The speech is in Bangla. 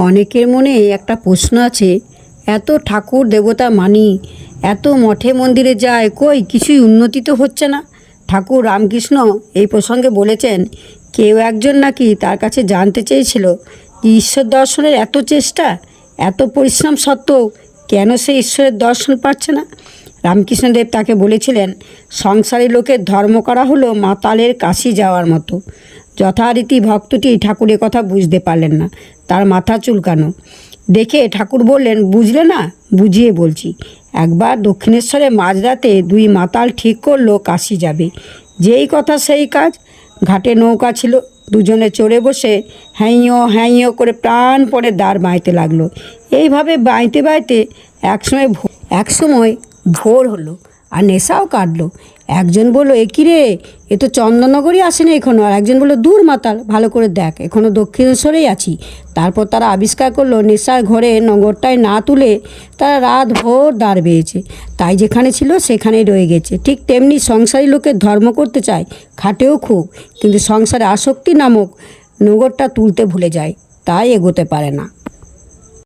অনেকের মনে একটা প্রশ্ন আছে, এত ঠাকুর দেবতা মানি, এত মঠে মন্দিরে যায়, কই কিছুই উন্নতি তো হচ্ছে না। ঠাকুর রামকৃষ্ণ এই প্রসঙ্গে বলেছেন, কেউ একজন নাকি তার কাছে জানতে চেয়েছিল যে ঈশ্বর দর্শনের এত চেষ্টা, এত পরিশ্রম সত্ত্বেও কেন সে ঈশ্বরের দর্শন পাচ্ছে না। রামকৃষ্ণদেব তাকে বলেছিলেন, সংসারী লোকের ধর্ম করা হলো মাতালের কাশি যাওয়ার মতো। যথারীতি ভক্তটি ঠাকুরের কথা বুঝতে পারলেন না, তার মাথা চুলকানো দেখে ঠাকুর বললেন, বুঝলে না? বুঝিয়ে বলছি। একবার দক্ষিণেশ্বরে মাঝরাতে দুই মাতাল ঠিক করলো কাশি যাবে। যেই কথা সেই কাজ। ঘাটে নৌকা ছিল, দুজনে চড়ে বসে হ্যাঁইও হ্যাঁইও করে প্রাণপণে দাঁড় বাইতে লাগলো। এইভাবে বাইতে বাইতে একসময় ভোর হলো আর নেশাও কাটলো। একজন বলল, এ কী রে, এ তো চন্দননগরই আসেনি এখনও। আর একজন বলল, দূর মাতাল, ভালো করে দেখ, এখনও দক্ষিণেশ্বরেই আছি। তারপর তারা আবিষ্কার করলো, নেশার ঘরে নগরটায় না তুলে তারা রাত ভোর দাঁড় বেয়েছে, তাই যেখানে ছিল সেখানেই রয়ে গেছে। ঠিক তেমনি সংসারী লোকের ধর্ম করতে চায়, খাটেও খুব, কিন্তু সংসারে আসক্তি নামক নগরটা তুলতে ভুলে যায়, তাই এগোতে পারে না।